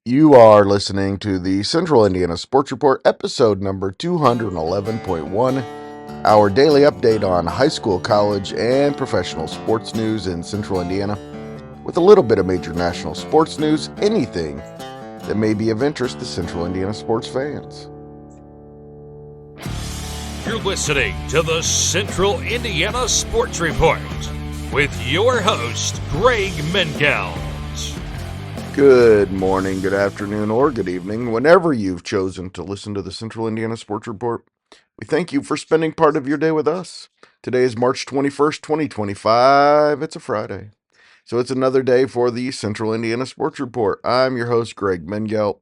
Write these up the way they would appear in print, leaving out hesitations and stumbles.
You are listening to the Central Indiana Sports Report, episode number 211.1, our daily update on high school, college, and professional sports news in Central Indiana, with a little bit of major national sports news, anything that may be of interest to Central Indiana sports fans. You're listening to the Central Indiana Sports Report with your host, Greg Mengels. Good morning, good afternoon, or good evening, whenever you've chosen to listen to the Central Indiana Sports Report. We thank you for spending part of your day with us. Today is March 21st, 2025. It's a Friday. So it's another day for the Central Indiana Sports Report. I'm your host, Greg Mengelt,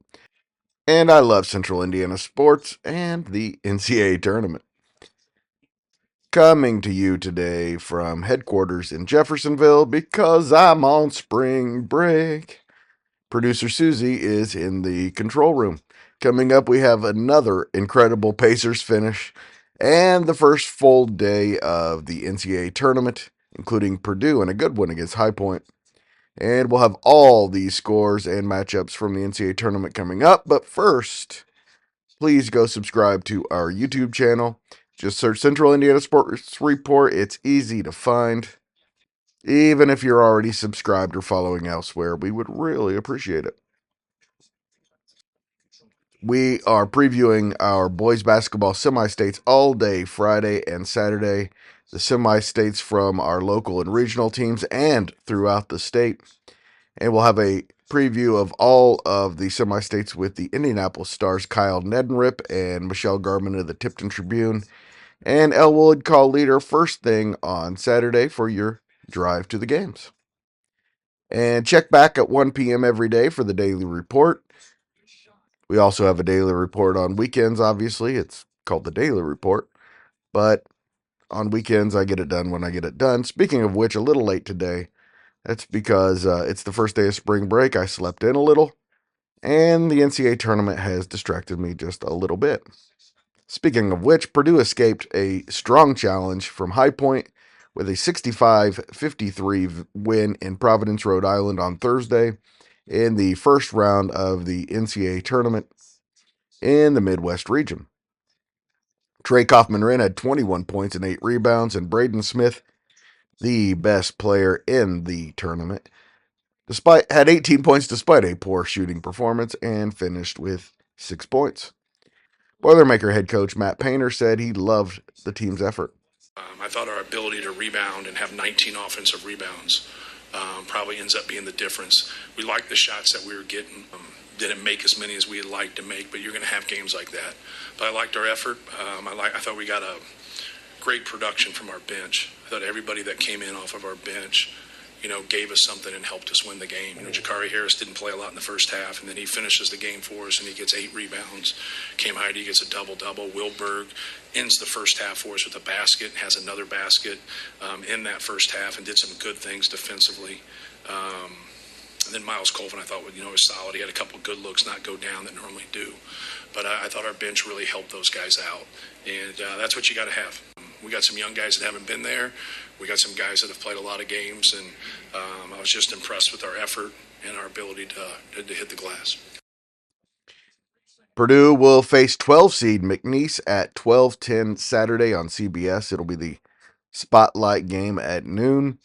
and I love Central Indiana sports and the NCAA tournament. Coming to you today from headquarters in Jeffersonville because I'm on spring break. Producer Susie is in the control room. Coming up, we have another incredible Pacers finish and the first full day of the NCAA tournament, including Purdue and a good one against High Point. And we'll have all these scores and matchups from the NCAA tournament coming up. But first, please go subscribe to our YouTube channel. Just search Central Indiana Sports Report. It's easy to find. Even if you're already subscribed or following elsewhere, we would really appreciate it. We are previewing our boys basketball semi-states all day Friday and Saturday. The semi-states from our local and regional teams and throughout the state. And we'll have a preview of all of the semi-states with the Indianapolis Stars' Kyle Neddenrip and Michelle Garman of the Tipton Tribune. And Elwood call leader first thing on Saturday for your drive to the games. And check back at 1 p.m. every day for the daily report. We also have a daily report on weekends, obviously. It's called the Daily Report. But on weekends, I get it done when I get it done. Speaking of which, a little late today. That's because it's the first day of spring break. I slept in a little. And the NCAA tournament has distracted me just a little bit. Speaking of which, Purdue escaped a strong challenge from High Point with a 65-53 win in Providence, Rhode Island on Thursday in the first round of the NCAA tournament in the Midwest region. Trey Kaufman-Wren had 21 points and 8 rebounds, and Braden Smith, the best player in the tournament, had 18 points despite a poor shooting performance and finished with 6 points. Boilermaker head coach Matt Painter said he loved the team's effort. I thought our ability to rebound and have 19 offensive rebounds probably ends up being the difference. We liked the shots that we were getting. Didn't make as many as we'd like to make, but you're going to have games like that. But I liked our effort. I thought we got a great production from our bench. I thought everybody that came in off of our bench, gave us something and helped us win the game. Jakari Harris didn't play a lot in the first half, and then he finishes the game for us, and he gets 8 rebounds. Cam Heide gets a double-double. Wilberg ends the first half for us with a basket, has another basket in that first half, and did some good things defensively. And then Miles Colvin, I thought, was solid. He had a couple of good looks, not go down that normally do. But I thought our bench really helped those guys out, and that's what you got to have. We got some young guys that haven't been there. We got some guys that have played a lot of games, and I was just impressed with our effort and our ability to hit the glass. Purdue will face 12 seed McNeese at 12:10 Saturday on CBS. It'll be the spotlight game at noon.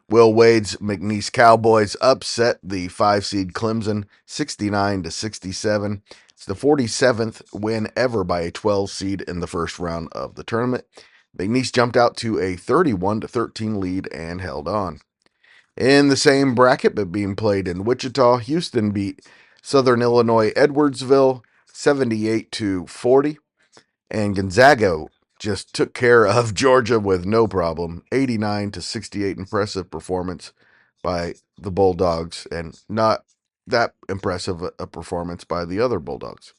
Will Wade's McNeese Cowboys upset the 5 seed Clemson 69-67. It's the 47th win ever by a 12 seed in the first round of the tournament. McNeese jumped out to a 31-13 lead and held on. In the same bracket, but being played in Wichita, Houston beat Southern Illinois Edwardsville 78-40, and Gonzaga just took care of Georgia with no problem, 89-68. Impressive performance by the Bulldogs, and not that impressive a performance by the other Bulldogs.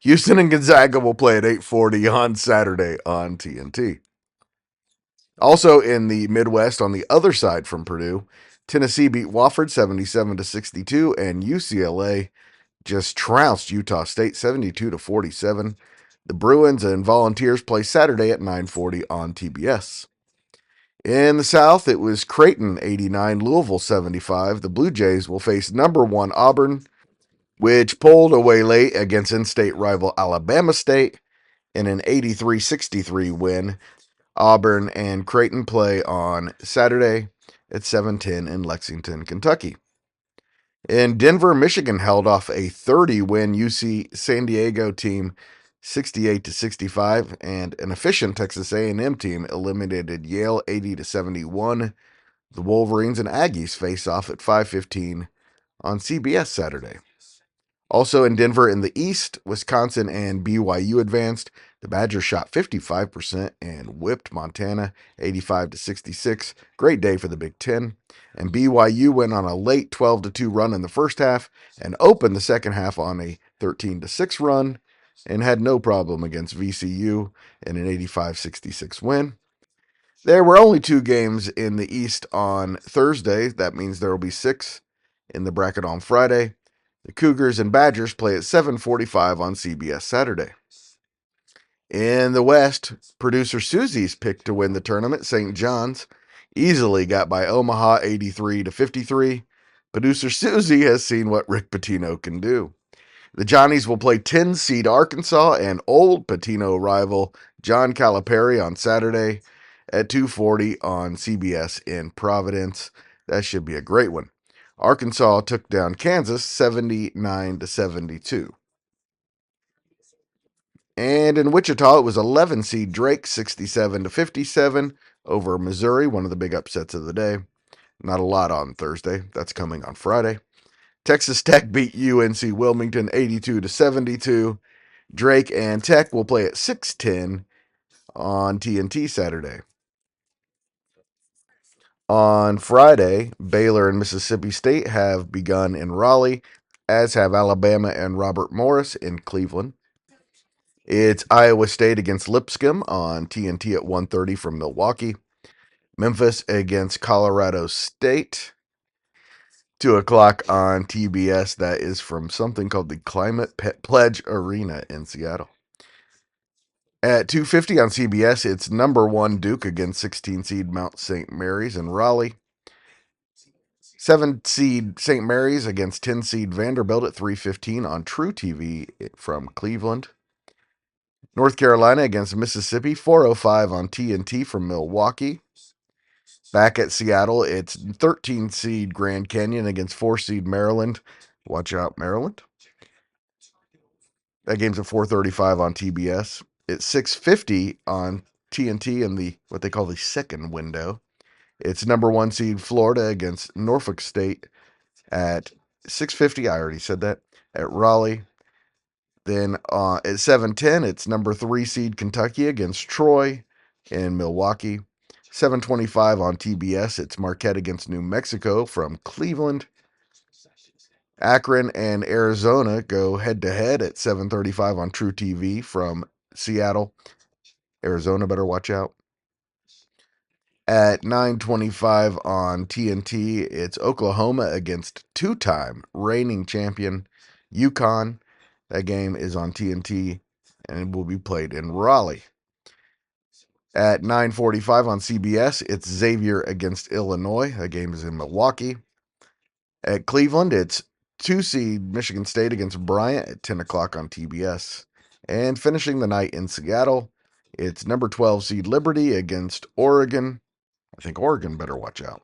Houston and Gonzaga will play at 8:40 on Saturday on TNT. Also in the Midwest, on the other side from Purdue, Tennessee beat Wofford 77-62, and UCLA just trounced Utah State 72-47. The Bruins and Volunteers play Saturday at 9:40 on TBS. In the South, it was Creighton 89, Louisville 75. The Blue Jays will face number 1 Auburn which pulled away late against in-state rival Alabama State in an 83-63 win. Auburn and Creighton play on Saturday at 7:10 in Lexington, Kentucky. In Denver, Michigan held off a 30-win UC San Diego team 68-65, and an efficient Texas A&M team eliminated Yale 80-71. The Wolverines and Aggies face off at 5:15 on CBS Saturday. Also in Denver in the East, Wisconsin and BYU advanced. The Badgers shot 55% and whipped Montana 85-66. Great day for the Big Ten. And BYU went on a late 12-2 run in the first half and opened the second half on a 13-6 run and had no problem against VCU in an 85-66 win. There were only 2 games in the East on Thursday. That means there will be 6 in the bracket on Friday. The Cougars and Badgers play at 7:45 on CBS Saturday. In the West, producer Susie's pick to win the tournament, St. John's, easily got by Omaha 83-53. Producer Susie has seen what Rick Pitino can do. The Johnnies will play 10-seed Arkansas and old Pitino rival John Calipari on Saturday at 2:40 on CBS in Providence. That should be a great one. Arkansas took down Kansas 79-72. And in Wichita, it was 11-seed Drake 67-57 over Missouri, one of the big upsets of the day. Not a lot on Thursday. That's coming on Friday. Texas Tech beat UNC Wilmington 82-72. Drake and Tech will play at 6:10 on TNT Saturday. On Friday, Baylor and Mississippi State have begun in Raleigh, as have Alabama and Robert Morris in Cleveland. It's Iowa State against Lipscomb on TNT at 1:30 from Milwaukee. Memphis against Colorado State, 2 o'clock on TBS. That is from something called the Climate Pledge Arena in Seattle. At 2:50 on CBS, it's number 1 Duke against 16-seed Mount St. Mary's in Raleigh. 7-seed St. Mary's against 10-seed Vanderbilt at 3:15 on True TV from Cleveland. North Carolina against Mississippi, 4:05 on TNT from Milwaukee. Back at Seattle, it's 13-seed Grand Canyon against 4-seed Maryland. Watch out, Maryland. That game's at 4:35 on TBS. It's 6:50 on TNT in the what they call the second window. It's number 1 seed Florida against Norfolk State at 6:50. I already said that. At Raleigh. Then at 7:10, it's number 3 seed Kentucky against Troy in Milwaukee. 7:25 on TBS, it's Marquette against New Mexico from Cleveland. Akron and Arizona go head-to-head at 7:35 on True TV from Seattle. Arizona better watch out. At 9:25 on TNT, it's Oklahoma against 2-time reigning champion UConn. That game is on TNT and it will be played in Raleigh. At 9:45 on CBS, it's Xavier against Illinois. That game is in Milwaukee. At Cleveland, it's 2-seed Michigan State against Bryant at 10 o'clock on TBS. And finishing the night in Seattle, it's number 12 seed Liberty against Oregon. I think Oregon better watch out.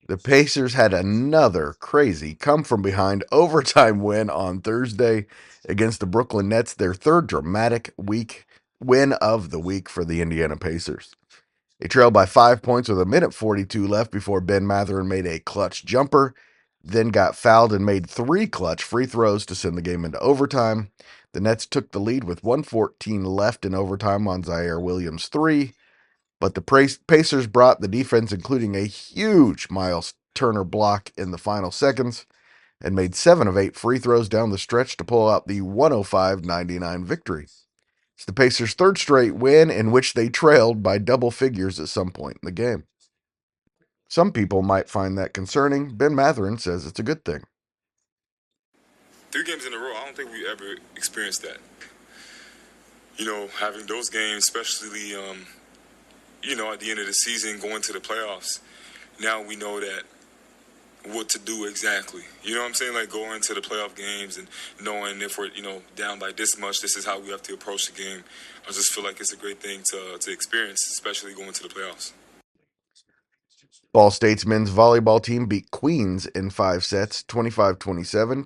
The Pacers had another crazy come-from-behind overtime win on Thursday against the Brooklyn Nets, their third dramatic win of the week for the Indiana Pacers. They trailed by 5 points with 1:42 left before Ben Mathurin made a clutch jumper, then got fouled and made 3 clutch free throws to send the game into overtime. The Nets took the lead with 1:14 left in overtime on Zaire Williams' 3. But the Pacers brought the defense, including a huge Miles Turner block in the final seconds, and made 7 of 8 free throws down the stretch to pull out the 105-99 victory. It's the Pacers' third straight win in which they trailed by double figures at some point in the game. Some people might find that concerning. Ben Mathurin says it's a good thing. 3 games in a row, I don't think we ever experienced that. Having those games, especially at the end of the season, going to the playoffs, now we know that what to do exactly. You know what I'm saying? Like going to the playoff games and knowing if we're, down by this much, this is how we have to approach the game. I just feel like it's a great thing to experience, especially going to the playoffs. Ball State's men's volleyball team beat Queens in 5 sets, 25-27,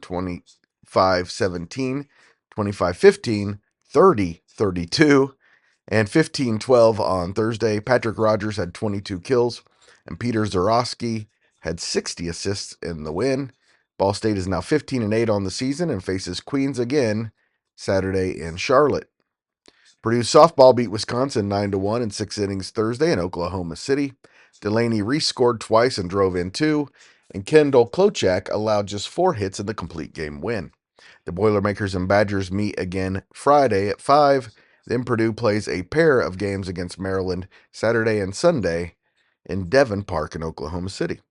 25-17, 25-15, 30-32, and 15-12 on Thursday. Patrick Rogers had 22 kills, and Peter Zarowski had 60 assists in the win. Ball State is now 15-8 on the season and faces Queens again Saturday in Charlotte. Purdue softball beat Wisconsin 9-1 in 6 innings Thursday in Oklahoma City. Delaney Reese scored twice and drove in 2, and Kendall Klochak allowed just 4 hits in the complete game win. The Boilermakers and Badgers meet again Friday at 5. Then Purdue plays a pair of games against Maryland Saturday and Sunday in Devon Park in Oklahoma City.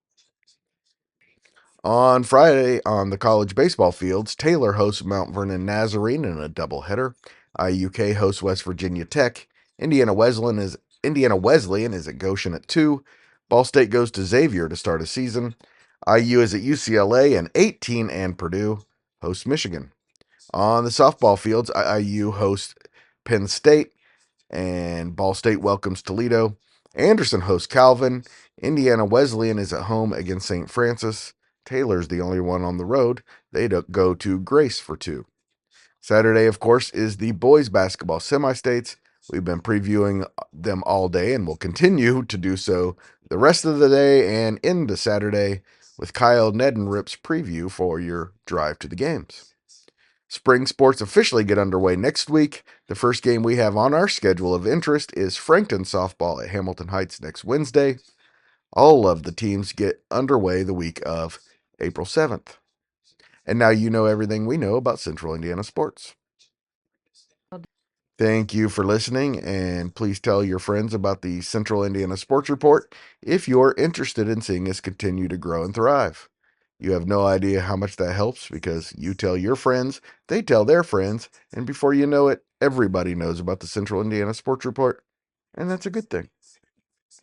On Friday, on the college baseball fields, Taylor hosts Mount Vernon Nazarene in a doubleheader. IUK hosts West Virginia Tech. Indiana Wesleyan is at Goshen at 2. Ball State goes to Xavier to start a season. IU is at UCLA, and 18 and Purdue hosts Michigan. On the softball fields, IU hosts Penn State, and Ball State welcomes Toledo. Anderson hosts Calvin. Indiana Wesleyan is at home against St. Francis. Taylor's the only one on the road. They go to Grace for 2. Saturday, of course, is the boys basketball semi-states. We've been previewing them all day and will continue to do so the rest of the day and into Saturday with Kyle Nedenrip's preview for your drive to the games. Spring sports officially get underway next week. The first game we have on our schedule of interest is Frankton softball at Hamilton Heights next Wednesday. All of the teams get underway the week of April 7th. And now you know everything we know about Central Indiana sports. Thank you for listening, and please tell your friends about the Central Indiana Sports Report if you're interested in seeing us continue to grow and thrive. You have no idea how much that helps because you tell your friends, they tell their friends, and before you know it, everybody knows about the Central Indiana Sports Report, and that's a good thing.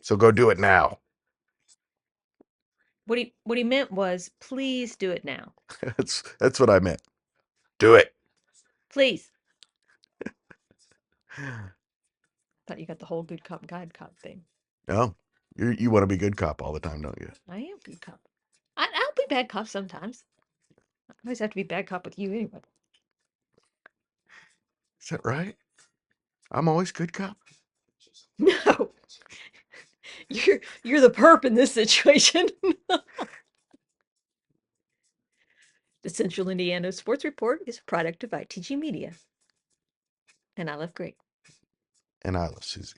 So go do it now. What he meant was, please do it now. That's what I meant. Do it. Please. Thought you got the whole good cop, bad cop thing. No, you want to be good cop all the time, don't you? I am good cop. I'll be bad cop sometimes. I always have to be bad cop with you anyway. Is that right? I'm always good cop. No, you're the perp in this situation. The Central Indiana Sports Report is a product of ITG Media. And I love Greg. And I love Susie.